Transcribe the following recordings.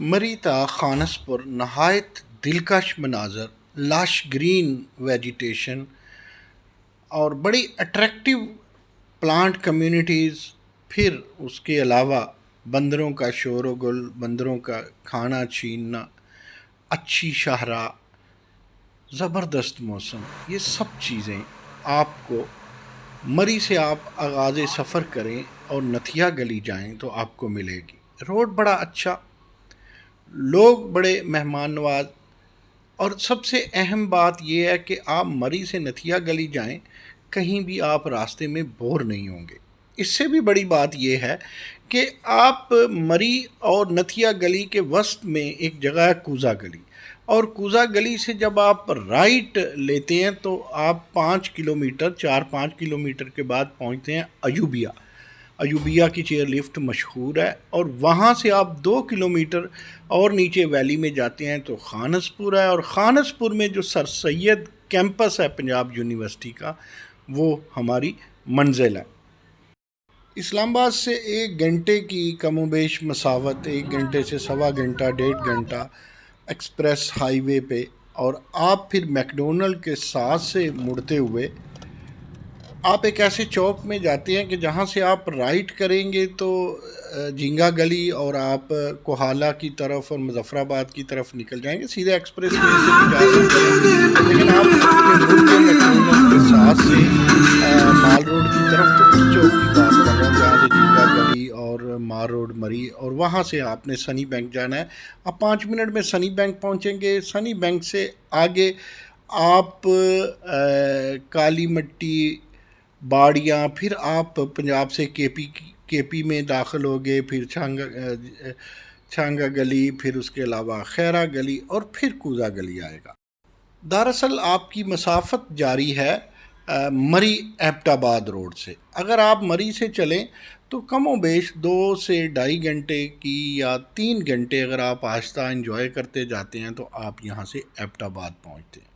مری تا خانسپور نہایت دلکش مناظر، لاش گرین ویجیٹیشن اور بڑی اٹریکٹیو پلانٹ کمیونٹیز، پھر اس کے علاوہ بندروں کا شور و گل، بندروں کا کھانا چھیننا، اچھی شاہراہ، زبردست موسم، یہ سب چیزیں آپ کو مری سے آپ آغاز سفر کریں اور نتھیا گلی جائیں تو آپ کو ملے گی۔ روڈ بڑا اچھا، لوگ بڑے مہمان نواز، اور سب سے اہم بات یہ ہے کہ آپ مری سے نتھیا گلی جائیں، کہیں بھی آپ راستے میں بور نہیں ہوں گے۔ اس سے بھی بڑی بات یہ ہے کہ آپ مری اور نتھیا گلی کے وسط میں ایک جگہ ہے کوزہ گلی، اور کوزہ گلی سے جب آپ رائٹ لیتے ہیں تو آپ 4-5 کلومیٹر کے بعد پہنچتے ہیں ایوبیہ۔ ایوبیہ کی چیئر لفٹ مشہور ہے، اور وہاں سے آپ 2 کلومیٹر اور نیچے ویلی میں جاتے ہیں تو خانسپور ہے، اور خانسپور میں جو سر سید کیمپس ہے پنجاب یونیورسٹی کا، وہ ہماری منزل ہے۔ اسلام آباد سے 1 گھنٹے کی کم و بیش مسافت، 1 گھنٹے سے 1.25 گھنٹہ، 1.5 گھنٹہ ایکسپریس ہائی وے پہ، اور آپ پھر میکڈونلڈ کے ساتھ سے مڑتے ہوئے آپ ایک ایسے چوک میں جاتے ہیں کہ جہاں سے آپ رائٹ کریں گے تو جھینگا گلی اور آپ کوہالہ کی طرف اور مظفر آباد کی طرف نکل جائیں گے، سیدھے ایکسپریس وے سے بھی جا سکتے ہیں، لیکن آپ اس کے مڑ کے میکڈونلڈ کے ساتھ سے مال روڈ کی طرف، تو اس چوک کی بات کر رہا ہوں جہاں سے جھینگا گلی اور مال روڈ مری، اور وہاں سے آپ نے سنی بینک جانا ہے۔ آپ 5 منٹ میں سنی بینک پہنچیں گے۔ سنی بینک سے آگے آپ کالی مٹی، باڑیاں، پھر آپ پنجاب سے کے پی میں داخل ہو گئے، پھر چھانگا گلی، پھر اس کے علاوہ خیرہ گلی، اور پھر کوزہ گلی آئے گا۔ دراصل آپ کی مسافت جاری ہے مری ایبٹ آباد روڈ سے۔ اگر آپ مری سے چلیں تو کم و بیش 2 سے 2.5 گھنٹے کی یا 3 گھنٹے اگر آپ آہستہ انجوائے کرتے جاتے ہیں تو آپ یہاں سے ایبٹ آباد پہنچتے ہیں۔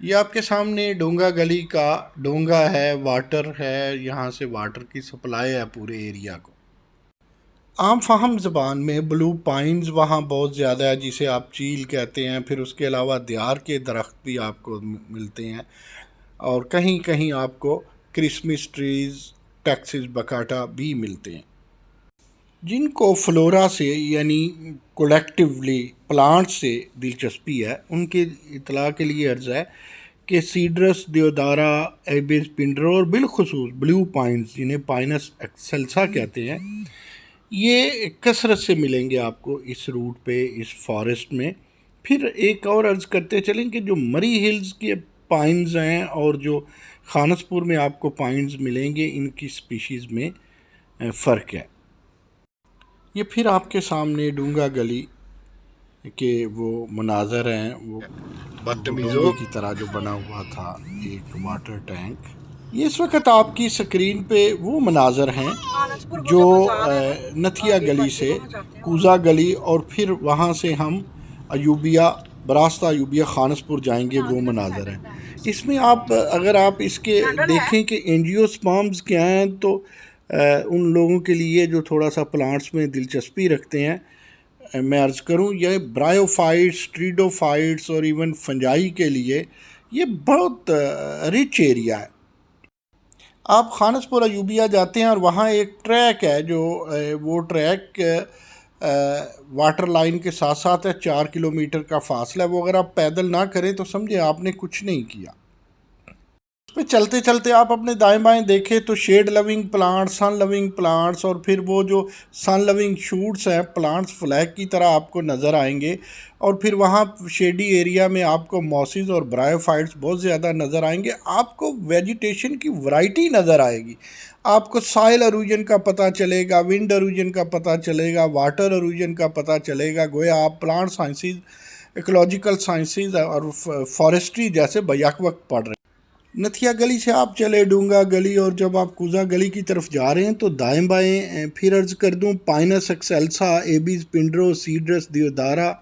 یہ آپ کے سامنے ڈونگا گلی کا ڈونگا ہے، واٹر ہے، یہاں سے واٹر کی سپلائی ہے پورے ایریا کو۔ عام فہم زبان میں بلو پائنز وہاں بہت زیادہ ہے، جسے آپ چیل کہتے ہیں، پھر اس کے علاوہ دیار کے درخت بھی آپ کو ملتے ہیں، اور کہیں کہیں آپ کو کرسمس ٹریز، ٹیکسس بکاٹا بھی ملتے ہیں۔ جن کو فلورا سے یعنی کولیکٹیولی پلانٹ سے دلچسپی ہے، ان کے اطلاع کے لیے عرض ہے کہ سیڈرس دیودارا، ایبس پنڈرو، اور بالخصوص بلیو پائنز جنہیں پائنس ایکسیلسا کہتے ہیں، یہ کثرت سے ملیں گے آپ کو اس روٹ پہ، اس فارسٹ میں۔ پھر ایک اور عرض کرتے چلیں کہ جو مری ہلز کے پائنز ہیں اور جو خانسپور میں آپ کو پائنز ملیں گے، ان کی سپیشیز میں فرق ہے۔ یہ پھر آپ کے سامنے ڈونگا گلی کے وہ مناظر ہیں، وہ ڈونگے کی طرح جو بنا ہوا تھا ایک واٹر ٹینک۔ یہ اس وقت آپ کی سکرین پہ وہ مناظر ہیں جو نتھیا گلی سے کوزہ گلی اور پھر وہاں سے ہم ایوبیہ، براستہ ایوبیہ خانسپور جائیں گے، وہ مناظر ہیں۔ اس میں آپ اگر آپ اس کے دیکھیں کہ اینجیوسپرمز کیا ہیں، تو ان لوگوں کے لیے جو تھوڑا سا پلانٹس میں دلچسپی رکھتے ہیں، میں عرض کروں یہ برائیوفائٹس، ٹریڈوفائٹس اور ایون فنجائی کے لیے یہ بہت رچ ایریا ہے۔ آپ خانسپور ایوبیہ جاتے ہیں اور وہاں ایک ٹریک ہے، جو وہ ٹریک واٹر لائن کے ساتھ ساتھ ہے، 4 کلومیٹر کا فاصلہ ہے۔ وہ اگر آپ پیدل نہ کریں تو سمجھیں آپ نے کچھ نہیں کیا۔ اس پہ چلتے چلتے آپ اپنے دائیں بائیں دیکھیں تو شیڈ لونگ پلانٹس، سن لونگ پلانٹس، اور پھر وہ جو سن لونگ شوٹس ہیں، پلانٹس فلیگ کی طرح آپ کو نظر آئیں گے، اور پھر وہاں شیڈی ایریا میں آپ کو موسز اور برائیوفائٹس بہت زیادہ نظر آئیں گے۔ آپ کو ویجیٹیشن کی ورائٹی نظر آئے گی، آپ کو سائل اروجن کا پتہ چلے گا، ونڈ اروجن کا پتہ چلے گا، واٹر اروجن کا پتہ چلے گا، گویا آپ پلانٹ سائنسز، ایکولوجیکل سائنسز اور فارسٹری جیسے بیک وقت پڑھ رہے ہیں۔ نتھیا گلی سے آپ چلے ڈونگا گلی، اور جب آپ کوزہ گلی کی طرف جا رہے ہیں تو دائیں بائیں پھر عرض کر دوں پائنس ایکسیلسا، ایبیز پنڈرو، سیڈرس دیودارا،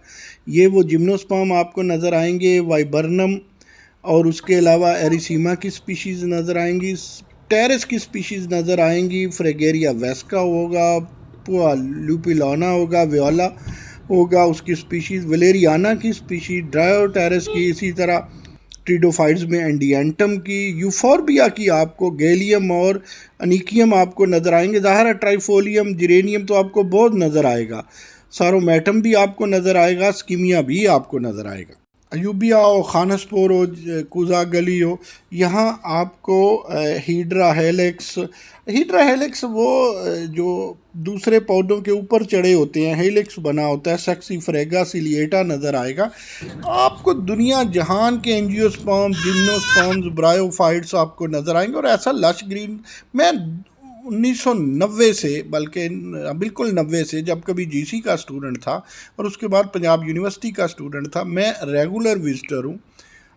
یہ وہ جمنوسپرم آپ کو نظر آئیں گے، وائبرنم، اور اس کے علاوہ ایریسیما کی سپیشیز نظر آئیں گی، ٹیرس کی سپیشیز نظر آئیں گی، فریگیریا ویسکا ہوگا، پوا لوپیلونا ہوگا، ویولا، ہوگا اس کی سپیشیز، ولیریانا کی سپیشیز، ڈرائیوٹیرس کی، اسی طرح ٹریڈوفائٹس میں اینڈینٹم کی، یوفوربیا کی آپ کو، گیلیم اور انیکیم آپ کو نظر آئیں گے. ظاہر ہے ٹرائیفولیم، جرینیم تو آپ کو بہت نظر آئے گا، سارومیٹم بھی آپ کو نظر آئے گا، اسکیمیا بھی آپ کو نظر آئے گا. ایوبیا ہو، خانسپور ہو، کوزا گلی ہو، یہاں آپ کو ہیڈرا ہیلکس، ہیڈرا ہیلکس وہ جو دوسرے پودوں کے اوپر چڑھے ہوتے ہیں، ہیلکس بنا ہوتا ہے، سیکسی فریگا سیلیٹا نظر آئے گا. آپ کو دنیا جہان کے انجیوسپرمز، جمنوسپرمز، برائیوفائٹس آپ کو نظر آئیں گے. اور ایسا لش گرین، میں 1990 سے، بلکہ بالکل 90 سے، جب کبھی جی سی کا اسٹوڈنٹ تھا اور اس کے بعد پنجاب یونیورسٹی کا اسٹوڈنٹ تھا، میں ریگولر وزٹر ہوں.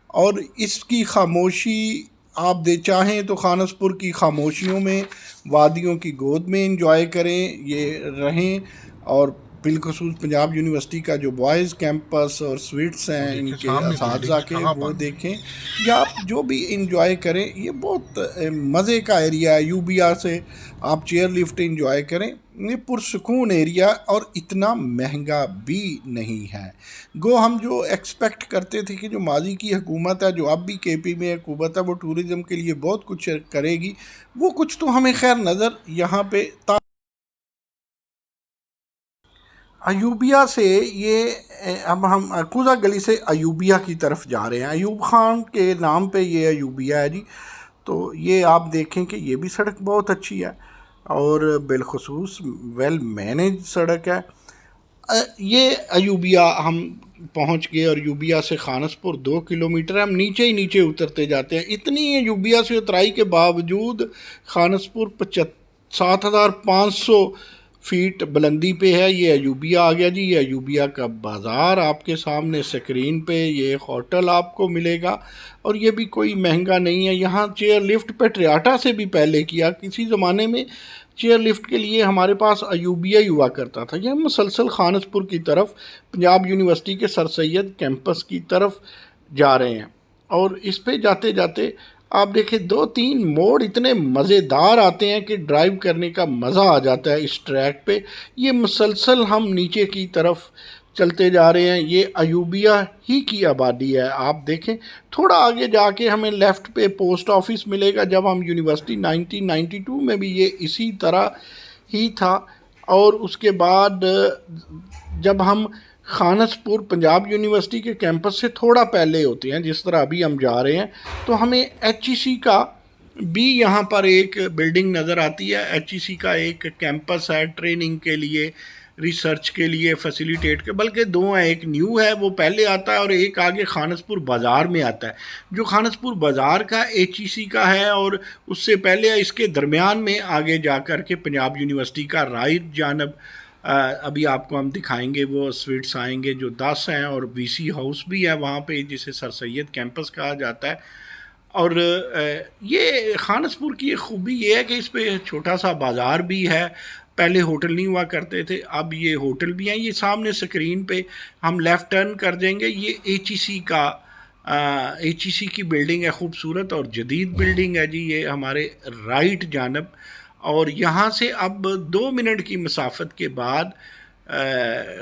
اور اس کی خاموشی آپ چاہیں تو خانسپور کی خاموشیوں میں، وادیوں کی گود میں انجوائے کریں، یہ رہیں. اور بالخصوص پنجاب یونیورسٹی کا جو بوائز کیمپس اور سویٹس ہیں ان کے اساتذہ کے، وہ دیکھیں، یا آپ جو بھی انجوائے کریں. یہ بہت مزے کا ایریا ہے. یوبیا سے آپ چیئر لفٹ انجوائے کریں. یہ پرسکون ایریا اور اتنا مہنگا بھی نہیں ہے. گو ہم جو ایکسپیکٹ کرتے تھے کہ جو ماضی کی حکومت ہے، جو اب بھی کے پی میں حکومت ہے، وہ ٹورزم کے لیے بہت کچھ کرے گی، وہ کچھ تو ہمیں خیر نظر یہاں پہ ایوبیا سے یہ اب ہم کوزا گلی سے ایوبیا کی طرف جا رہے ہیں. ایوب خان کے نام پہ یہ ایوبیا ہے جی. تو یہ آپ دیکھیں کہ یہ بھی سڑک بہت اچھی ہے اور بالخصوص ویل مینیج سڑک ہے. یہ ایوبیا ہم پہنچ گئے اور ایوبیا سے خانسپور 2 کلومیٹر ہے. ہم نیچے ہی نیچے اترتے جاتے ہیں. اتنی ایوبیا سے اترائی کے باوجود خانسپور 7500 فیٹ بلندی پہ ہے. یہ ایوبیا آ گیا جی. یہ ایوبیا کا بازار آپ کے سامنے سکرین پہ. یہ ہوٹل آپ کو ملے گا اور یہ بھی کوئی مہنگا نہیں ہے. یہاں چیئر لفٹ پہ ٹریاٹا سے بھی پہلے کیا. کسی زمانے میں چیئر لفٹ کے لیے ہمارے پاس ایوبیا ہی ہوا کرتا تھا. یہ مسلسل خانسپور کی طرف، پنجاب یونیورسٹی کے سر سید کیمپس کی طرف جا رہے ہیں. اور اس پہ جاتے جاتے آپ دیکھیں 2-3 موڑ اتنے مزیدار آتے ہیں کہ ڈرائیو کرنے کا مزہ آ جاتا ہے اس ٹریک پہ. یہ مسلسل ہم نیچے کی طرف چلتے جا رہے ہیں. یہ ایوبیا ہی کی آبادی ہے. آپ دیکھیں تھوڑا آگے جا کے ہمیں لیفٹ پہ پوسٹ آفس ملے گا. جب ہم یونیورسٹی 1992 میں بھی یہ اسی طرح ہی تھا. اور اس کے بعد جب ہم خانسپور پنجاب یونیورسٹی کے کیمپس سے تھوڑا پہلے ہوتے ہیں، جس طرح ابھی ہم جا رہے ہیں، تو ہمیں ایچ ای سی کا بھی یہاں پر ایک بلڈنگ نظر آتی ہے. ایچ ای سی کا ایک کیمپس ہے ٹریننگ کے لیے، ریسرچ کے لیے، فیسیلیٹیٹ کے، بلکہ 2 ہیں. ایک نیو ہے، وہ پہلے آتا ہے، اور ایک آگے خانسپور بازار میں آتا ہے. جو خانسپور بازار کا ایچ ای سی کا ہے، اور اس سے پہلے اس کے درمیان میں آگے جا کر کے پنجاب یونیورسٹی کا رائٹ جانب ابھی آپ کو ہم دکھائیں گے وہ سویٹس آئیں گے جو 10 ہیں، اور وی سی ہاؤس بھی ہے وہاں پہ جسے سر سید کیمپس کہا جاتا ہے. اور یہ خانسپور کی ایک خوبی یہ ہے کہ اس پہ چھوٹا سا بازار بھی ہے. پہلے ہوٹل نہیں ہوا کرتے تھے، اب یہ ہوٹل بھی ہیں. یہ سامنے سکرین پہ ہم لیفٹ ٹرن کر دیں گے. یہ ایچ ای سی کا ایچ ای سی کی بلڈنگ ہے، خوبصورت اور جدید بلڈنگ ہے جی. یہ ہمارے رائٹ جانب، اور یہاں سے اب 2 منٹ کی مسافت کے بعد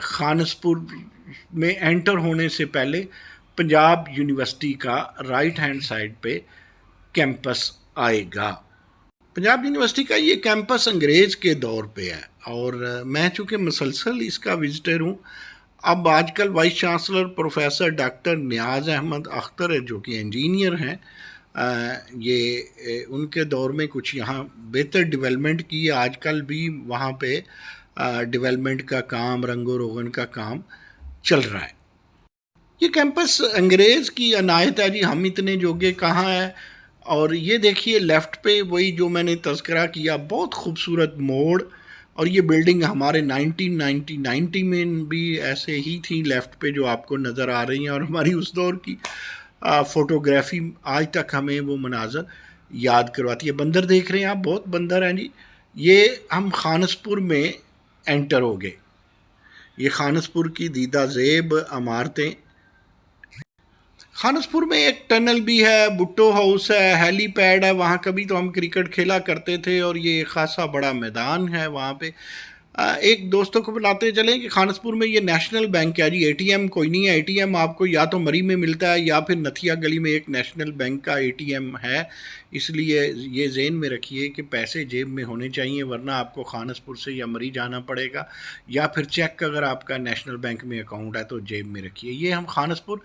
خانسپور میں انٹر ہونے سے پہلے پنجاب یونیورسٹی کا رائٹ ہینڈ سائڈ پہ کیمپس آئے گا. پنجاب یونیورسٹی کا یہ کیمپس انگریز کے دور پہ ہے، اور میں چونکہ مسلسل اس کا وزٹر ہوں. اب آج کل وائس چانسلر پروفیسر ڈاکٹر نیاز احمد اختر ہے، جو کہ انجینئر ہیں. یہ ان کے دور میں کچھ یہاں بہتر ڈیولپمنٹ کی. آج کل بھی وہاں پہ ڈیولپمنٹ کا کام، رنگ و روغن کا کام چل رہا ہے. یہ کیمپس انگریز کی عنایت ہے جی. ہم اتنے جوگے کہاں ہیں. اور یہ دیکھیے لیفٹ پہ وہی جو میں نے تذکرہ کیا، بہت خوبصورت موڑ. اور یہ بلڈنگ ہمارے 1990 میں بھی ایسے ہی تھی لیفٹ پہ جو آپ کو نظر آ رہی ہیں. اور ہماری اس دور کی فوٹوگرافی آج تک ہمیں وہ مناظر یاد کرواتی ہے. بندر دیکھ رہے ہیں آپ، بہت بندر ہیں جی. یہ ہم خانسپور میں انٹر ہو گئے. یہ خانسپور کی دیدہ زیب عمارتیں. خانسپور میں ایک ٹنل بھی ہے، بھٹو ہاؤس ہے، ہیلی پیڈ ہے. وہاں کبھی تو ہم کرکٹ کھیلا کرتے تھے، اور یہ خاصا بڑا میدان ہے وہاں پہ. ایک دوستوں کو بتاتے چلیں کہ خانسپور میں یہ نیشنل بینک ہے جی، اے ٹی ایم کوئی نہیں ہے، اے ٹی ایم آپ کو یا تو مری میں ملتا ہے یا پھر نتھیا گلی میں ایک نیشنل بینک کا اے ٹی ایم ہے. اس لیے یہ ذہن میں رکھیے کہ پیسے جیب میں ہونے چاہیے، ورنہ آپ کو خانسپور سے یا مری جانا پڑے گا، یا پھر چیک اگر آپ کا نیشنل بینک میں اکاؤنٹ ہے تو جیب میں رکھیے. یہ ہم خانسپور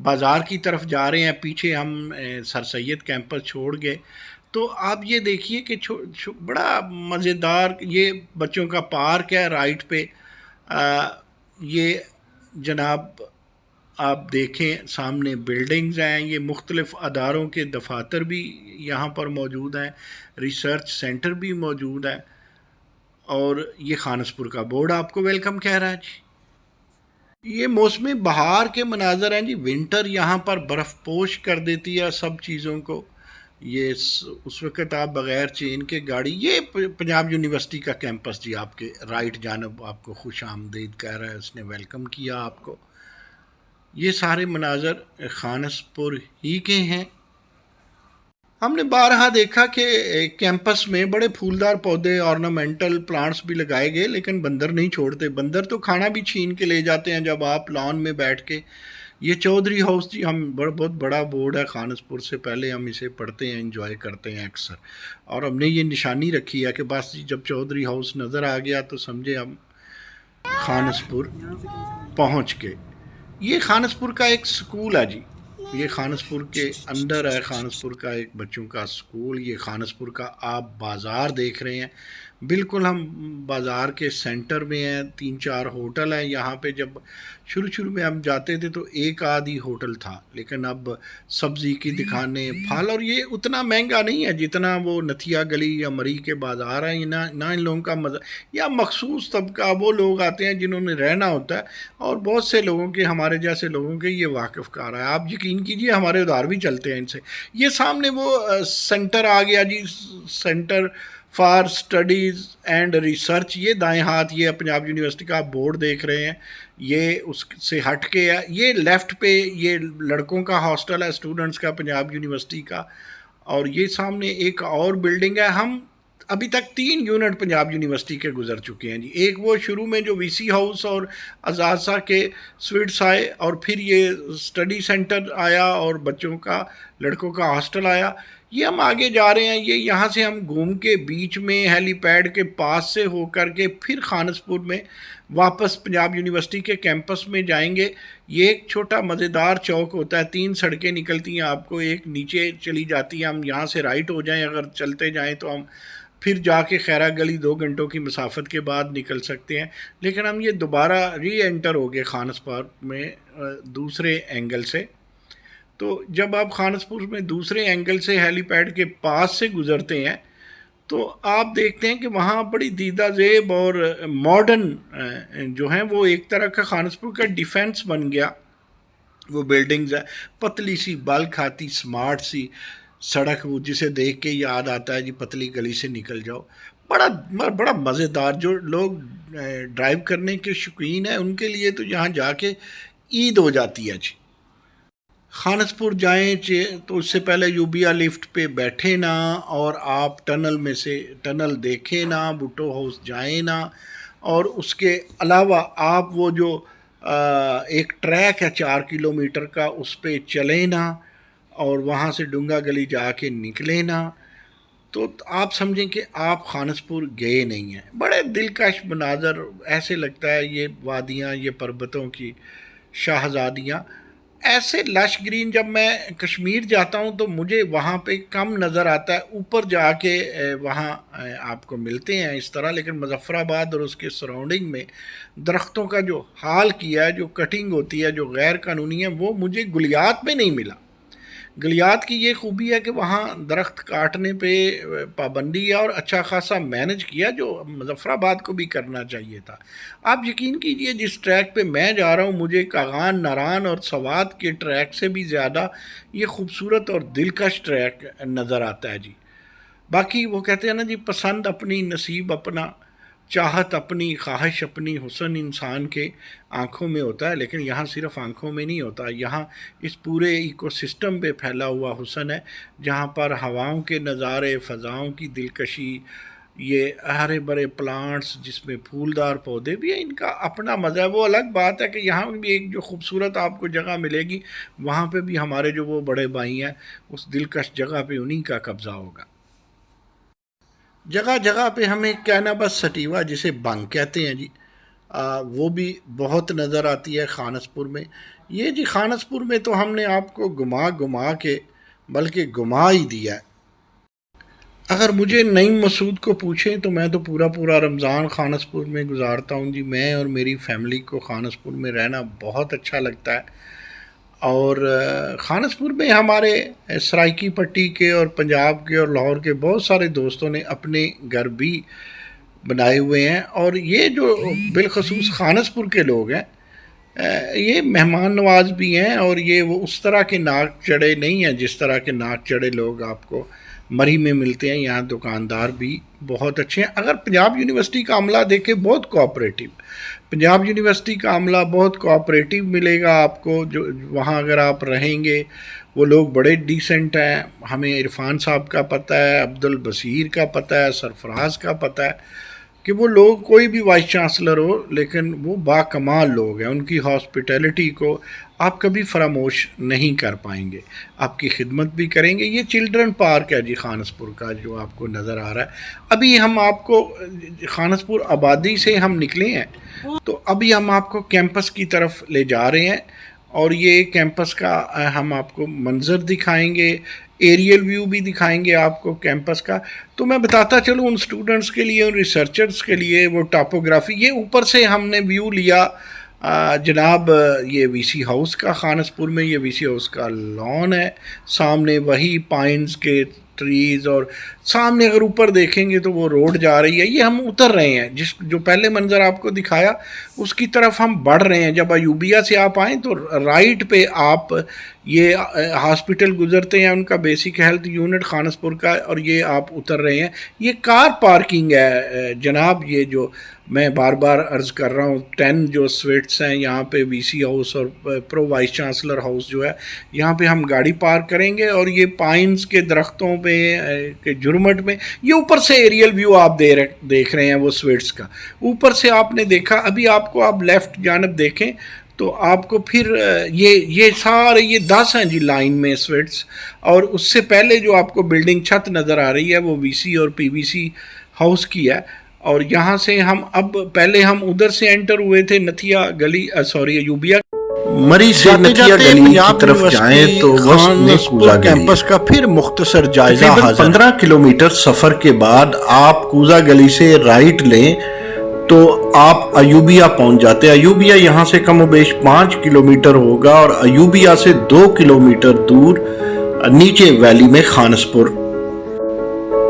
بازار کی طرف جا رہے ہیں، پیچھے ہم سر سید کیمپس چھوڑ گئے. تو آپ یہ دیکھیے کہ بڑا مزیدار یہ بچوں کا پارک ہے رائٹ پہ. یہ جناب آپ دیکھیں سامنے بلڈنگز ہیں، یہ مختلف اداروں کے دفاتر بھی یہاں پر موجود ہیں، ریسرچ سینٹر بھی موجود ہے، اور یہ خانسپور کا بورڈ آپ کو ویلکم کہہ رہا ہے جی. یہ موسم بہار کے مناظر ہیں جی، ونٹر یہاں پر برف پوش کر دیتی ہے سب چیزوں کو. یہ اس وقت آپ بغیر چین کے گاڑی، یہ پنجاب یونیورسٹی کا کیمپس جی آپ کے رائٹ جانب آپ کو خوش آمدید کہہ رہا ہے، اس نے ویلکم کیا آپ کو. یہ سارے مناظر خانسپور ہی کے ہیں. ہم نے بارہا دیکھا کہ کیمپس میں بڑے پھولدار پودے آرنامنٹل پلانٹس بھی لگائے گئے، لیکن بندر نہیں چھوڑتے. بندر تو کھانا بھی چھین کے لے جاتے ہیں جب آپ لان میں بیٹھ کے. یہ چودھری ہاؤس جی، ہم بہت بڑا بورڈ ہے خانسپور سے، پہلے ہم اسے پڑھتے ہیں، انجوائے کرتے ہیں اکثر، اور ہم نے یہ نشانی رکھی ہے کہ بس جب چودھری ہاؤس نظر آ گیا تو سمجھے ہم خانسپور پہنچ کے. یہ خانسپور کا ایک سکول ہے جی، یہ خانسپور کے اندر ہے، خانسپور کا ایک بچوں کا سکول. یہ خانسپور کا آپ بازار دیکھ رہے ہیں، بالکل ہم بازار کے سینٹر میں ہیں. 3-4 ہوٹل ہیں یہاں پہ. جب شروع میں ہم جاتے تھے تو ایک آدھی ہوٹل تھا، لیکن اب سبزی کی دکانیں، پھل، اور یہ اتنا مہنگا نہیں ہے جتنا وہ نتھیا گلی یا مری کے بازار ہیں. نہ ان لوگوں کا مزہ، یا مخصوص طبقہ وہ لوگ آتے ہیں جنہوں نے رہنا ہوتا ہے، اور بہت سے لوگوں کے، ہمارے جیسے لوگوں کے یہ واقف کار ہے. آپ یقین کیجئے ہمارے ادھار بھی چلتے ہیں ان سے. یہ سامنے وہ سینٹر آ گیا جی، centre for studies and research. یہ دائیں ہاتھ یہ پنجاب یونیورسٹی کا آپ بورڈ دیکھ رہے ہیں، یہ اس سے ہٹ کے ہے. یہ لیفٹ پہ یہ لڑکوں کا ہاسٹل ہے اسٹوڈنٹس کا پنجاب یونیورسٹی کا، اور یہ سامنے ایک اور بلڈنگ ہے. ہم ابھی تک 3 یونٹ پنجاب یونیورسٹی کے گزر چکے ہیں جی. ایک وہ شروع میں جو وی سی ہاؤس اور اساتذہ کے سویٹس آئے، اور پھر یہ اسٹڈی سینٹر آیا اور بچوں کا، لڑکوں کا ہاسٹل آیا. یہ ہم آگے جا رہے ہیں، یہ یہاں سے ہم گھوم کے بیچ میں ہیلی پیڈ کے پاس سے ہو کر کے پھر خانسپور میں واپس پنجاب یونیورسٹی کے کیمپس میں جائیں گے. یہ ایک چھوٹا مزیدار چوک ہوتا ہے، 3 سڑکیں نکلتی ہیں آپ کو، ایک نیچے چلی جاتی ہیں. ہم یہاں سے رائٹ ہو جائیں اگر چلتے جائیں تو ہم پھر جا کے خیرہ گلی 2 گھنٹوں کی مسافت کے بعد نکل سکتے ہیں. لیکن ہم یہ دوبارہ ری انٹر ہو گئے خانسپور میں دوسرے اینگل سے. تو جب آپ خانسپور میں دوسرے اینگل سے ہیلی پیڈ کے پاس سے گزرتے ہیں تو آپ دیکھتے ہیں کہ وہاں بڑی دیدہ زیب اور ماڈرن جو ہیں، وہ ایک طرح کا خانسپور کا ڈیفینس بن گیا. وہ بلڈنگز ہیں، پتلی سی بال کھاتی سمارٹ سی سڑک، وہ جسے دیکھ کے یاد آتا ہے جی پتلی گلی سے نکل جاؤ. بڑا بڑا مزیدار. جو لوگ ڈرائیو کرنے کے شوقین ہیں ان کے لیے تو یہاں جا کے عید ہو جاتی ہے جی. خانسپور جائیں تو اس سے پہلے یوبیا لفٹ پہ بیٹھے نا، اور آپ ٹنل میں سے ٹنل دیکھیں نا، بھٹو ہاؤس جائیں نا، اور اس کے علاوہ آپ وہ جو ایک ٹریک ہے 4 کلومیٹر کا، اس پہ چلیں نا، اور وہاں سے ڈونگا گلی جا کے نکلیں نا، تو آپ سمجھیں کہ آپ خانسپور گئے نہیں ہیں. بڑے دلکش مناظر، ایسے لگتا ہے یہ وادیاں، یہ پربتوں کی شاہزادیاں. ایسے لش گرین جب میں کشمیر جاتا ہوں تو مجھے وہاں پہ کم نظر آتا ہے، اوپر جا کے وہاں آپ کو ملتے ہیں اس طرح. لیکن مظفر آباد اور اس کے سراؤنڈنگ میں درختوں کا جو حال کیا ہے، جو کٹنگ ہوتی ہے، جو غیر قانونی ہے، وہ مجھے گلیات میں نہیں ملا. گلیات کی یہ خوبی ہے کہ وہاں درخت کاٹنے پہ پابندی ہے، اور اچھا خاصا مینج کیا، جو مظفر آباد کو بھی کرنا چاہیے تھا. آپ یقین کیجئے جس ٹریک پہ میں جا رہا ہوں، مجھے کاغان، ناران اور سوات کے ٹریک سے بھی زیادہ یہ خوبصورت اور دلکش ٹریک نظر آتا ہے جی. باقی وہ کہتے ہیں نا جی، پسند اپنی، نصیب اپنا، چاہت اپنی، خواہش اپنی، حسن انسان کے آنکھوں میں ہوتا ہے. لیکن یہاں صرف آنکھوں میں نہیں ہوتا، یہاں اس پورے ایکو سسٹم پہ پھیلا ہوا حسن ہے، جہاں پر ہواؤں کے نظارے، فضاؤں کی دلکشی، یہ ہرے بھرے پلانٹس جس میں پھولدار پودے بھی ہیں، ان کا اپنا مزہ ہے۔ وہ الگ بات ہے کہ یہاں بھی ایک جو خوبصورت آپ کو جگہ ملے گی، وہاں پہ بھی ہمارے جو وہ بڑے بھائی ہیں، اس دلکش جگہ پہ انہی کا قبضہ ہوگا۔ جگہ جگہ پہ ہمیں کینابس سٹیوا جسے بنگ کہتے ہیں جی، وہ بھی بہت نظر آتی ہے خانسپور میں۔ یہ جی خانسپور میں تو ہم نے آپ کو گھما گھما کے بلکہ گھما ہی دیا ہے۔ اگر مجھے نعیم مسعود کو پوچھیں تو میں تو پورا رمضان خانسپور میں گزارتا ہوں جی۔ میں اور میری فیملی کو خانسپور میں رہنا بہت اچھا لگتا ہے، اور خانسپور میں ہمارے سرائکی پٹی کے اور پنجاب کے اور لاہور کے بہت سارے دوستوں نے اپنے گھر بھی بنائے ہوئے ہیں، اور یہ جو بالخصوص خانسپور کے لوگ ہیں، یہ مہمان نواز بھی ہیں، اور یہ وہ اس طرح کے ناک چڑھے نہیں ہیں جس طرح کے ناک چڑھے لوگ آپ کو مری میں ملتے ہیں۔ یہاں دکاندار بھی بہت اچھے ہیں۔ اگر پنجاب یونیورسٹی کا عملہ دیکھیں، بہت کوآپریٹیو، پنجاب یونیورسٹی کا عملہ بہت کوآپریٹیو ملے گا آپ کو۔ جو وہاں اگر آپ رہیں گے، وہ لوگ بڑے ڈیسنٹ ہیں۔ ہمیں عرفان صاحب کا پتہ ہے، عبد البصیر کا پتہ ہے، سرفراز کا پتہ ہے کہ وہ لوگ، کوئی بھی وائس چانسلر ہو لیکن وہ باکمال لوگ ہیں۔ ان کی ہاسپٹیلٹی کو آپ کبھی فراموش نہیں کر پائیں گے، آپ کی خدمت بھی کریں گے۔ یہ چلڈرن پارک ہے جی خانسپور کا، جو آپ کو نظر آ رہا ہے۔ ابھی ہم آپ کو خانسپور آبادی سے ہم نکلے ہیں، تو ابھی ہم آپ کو کیمپس کی طرف لے جا رہے ہیں، اور یہ کیمپس کا ہم آپ کو منظر دکھائیں گے، ایریل ویو بھی دکھائیں گے آپ کو کیمپس کا۔ تو میں بتاتا چلوں ان سٹوڈنٹس کے لیے، ان ریسرچرز کے لیے، وہ ٹاپوگرافی، یہ اوپر سے ہم نے ویو لیا جناب یہ وی سی ہاؤس کا خانسپور میں۔ یہ وی سی ہاؤس کا لان ہے، سامنے وہی پائنز کے ٹریز، اور سامنے اگر اوپر دیکھیں گے تو وہ روڈ جا رہی ہے۔ یہ ہم اتر رہے ہیں، جو پہلے منظر آپ کو دکھایا اس کی طرف ہم بڑھ رہے ہیں۔ جب ایوبیہ سے آپ آئیں تو رائٹ پہ آپ یہ ہاسپٹل گزرتے ہیں، ان کا بیسک ہیلتھ یونٹ خانسپور کا، اور یہ آپ اتر رہے ہیں۔ یہ کار پارکنگ ہے جناب، یہ جو میں بار بار عرض کر رہا ہوں، 10 جو سویٹس ہیں یہاں پہ وی سی ہاؤس اور پرو وائس چانسلر ہاؤس جو ہے، یہاں پہ ہم گاڑی پارک کریں گے، اور یہ پائنز کے درختوں پہ کے جھرمٹ میں یہ اوپر سے ایریل ویو آپ دیکھ رہے ہیں وہ سویٹس کا۔ اوپر سے آپ نے دیکھا، ابھی آپ کو آپ لیفٹ جانب دیکھیں تو آپ کو پھر یہ سارے یہ 10 ہیں جی لائن میں سویٹس، اور اس سے پہلے جو آپ کو بلڈنگ چھت نظر آ رہی ہے وہ وی سی اور پی وی سی ہاؤس کی ہے۔ اور یہاں سے ہم اب پہلے ہم ادھر سے انٹر ہوئے تھے نتھیا گلی، سوری ایوبیہ، مری سے نتھیا گلی کی طرف جائیں تو وسط میں کوزہ کیمپس کا پھر مختصر جائزہ حاضر۔ 15 کلومیٹر سفر کے بعد آپ کوزہ گلی سے رائٹ لیں تو آپ ایوبیہ پہنچ جاتے ہیں۔ ایوبیہ یہاں سے کم و بیش 5 کلومیٹر ہوگا، اور ایوبیہ سے 2 کلومیٹر دور نیچے ویلی میں خانسپور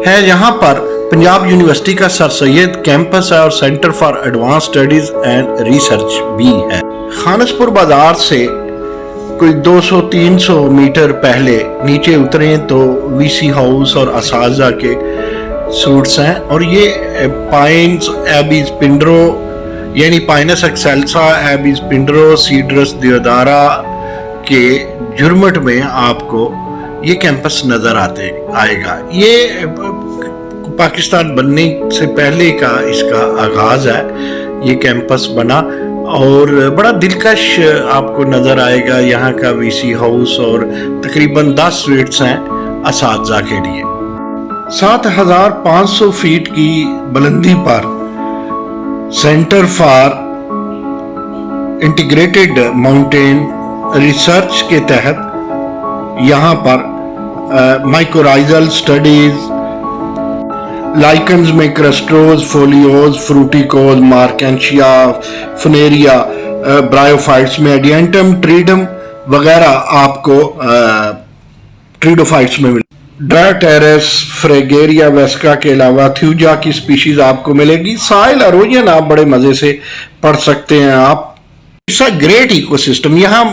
ہے۔ یہاں پر پنجاب یونیورسٹی کا سر سید کیمپس ہے، اور centre for advance studies and research بھی ہے۔ خانسپور بازار سے کوئی 200-300 میٹر پہلے نیچے اتریں تو وی سی ہاؤس اور اساتذہ کے سوٹس ہیں، اور یہ پائنز ایبیز پنڈرو، یعنی پائنس ایکسیلسا، ایبیز پنڈرو، سیڈرس دیودارا کے جھرمٹ میں آپ کو یہ کیمپس نظر آئے گا۔ یہ پاکستان بننے سے پہلے کا اس کا آغاز ہے، یہ کیمپس بنا، اور بڑا دلکش آپ کو نظر آئے گا یہاں کا وی سی ہاؤس، اور تقریباً 10 سویٹس ہیں اساتذہ کے لیے۔ 7500 فیٹ کی بلندی پر centre for integrated mountain research کے تحت یہاں پر مائکورائزل سٹڈیز، لائکنز میں کرسٹوز، فولیوز، فروٹیکوز، مارکینشیا، فنیریا، برائیوفائٹس میں ایڈینٹم، ٹریڈم وغیرہ آپ کو ٹریڈوفائٹس میں ملے۔ ڈرائیوٹیرس، فریگیریا ویسکا کے علاوہ تھیوجا کی سپیشیز آپ کو ملے گی۔ سائل اروجن آپ بڑے مزے سے پڑھ سکتے ہیں آپ۔ It's a great ecosystem. یہاں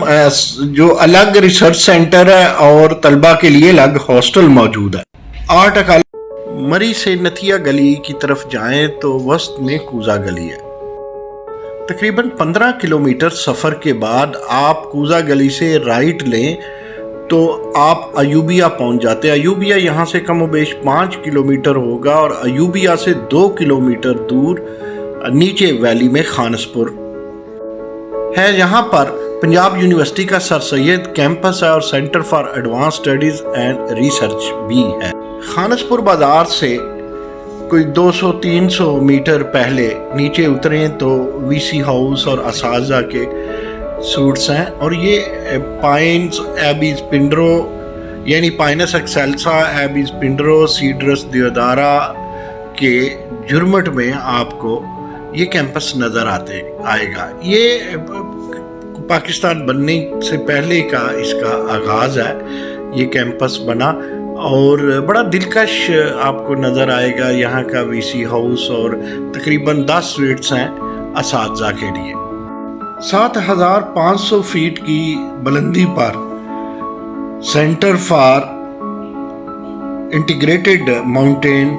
جو الگ ریسرچ سینٹر ہے اور طلبہ کے لیے الگ ہاسٹل موجود ہے۔ آرٹ اکیڈمی مری سے نتھیا گلی کی طرف جائیں تو وسط میں کوزہ گلی ہے۔ تقریباً 15 کلومیٹر سفر کے بعد آپ کوزہ گلی سے رائٹ لیں تو آپ ایوبیا پہنچ جاتے ہیں۔ ایوبیا یہاں سے کم و بیش 5 کلومیٹر ہوگا، اور ایوبیا سے 2 کلومیٹر دور نیچے ویلی میں خانسپور ہے۔ یہاں پر پنجاب یونیورسٹی کا سر سید کیمپس ہے اور centre for advance studies and research بھی ہے۔ خانسپور بازار سے کوئی 200-300 میٹر پہلے نیچے اتریں تو وی سی ہاؤس اور اساتذہ کے سوٹس ہیں، اور یہ پائنز ایبیز پنڈرو یعنی پائنس ایکسیلسا ایبیز پنڈرو سیڈرس دیودارا کے جرمٹ میں آپ کو یہ کیمپس نظر آئے گا۔ یہ پاکستان بننے سے پہلے کا اس کا آغاز ہے، یہ کیمپس بنا، اور بڑا دلکش آپ کو نظر آئے گا۔ یہاں کا وی سی ہاؤس اور تقریباً 10 سویٹس ہیں اساتذہ کے لیے۔ 7500 فیٹ کی بلندی پر centre for integrated mountain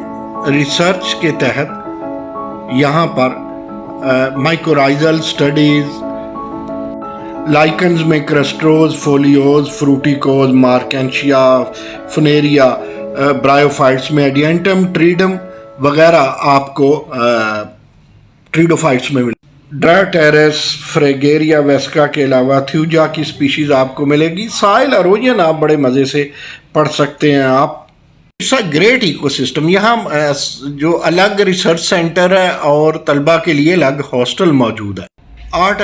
research کے تحت یہاں پر مائکورائزل سٹڈیز، لائکنز میں کرسٹروز، فولیوز، فروٹیکوز، مارکینشیا، فنیریا، برائیوفائٹس میں ایڈینٹم، ٹریڈم وغیرہ آپ کو ٹریڈوفائٹس میں ملے۔ ڈراٹیرس، فریگیریا ویسکا کے علاوہ تھیوجا کی سپیشیز آپ کو ملے گی۔ سائل اروجن آپ بڑے مزے سے پڑھ سکتے ہیں آپ۔ It's a great ecosystem. یہاں جو الگ ریسرچ سینٹر ہے اور طلبہ کے لیے الگ ہاسٹل موجود ہے۔ آرٹ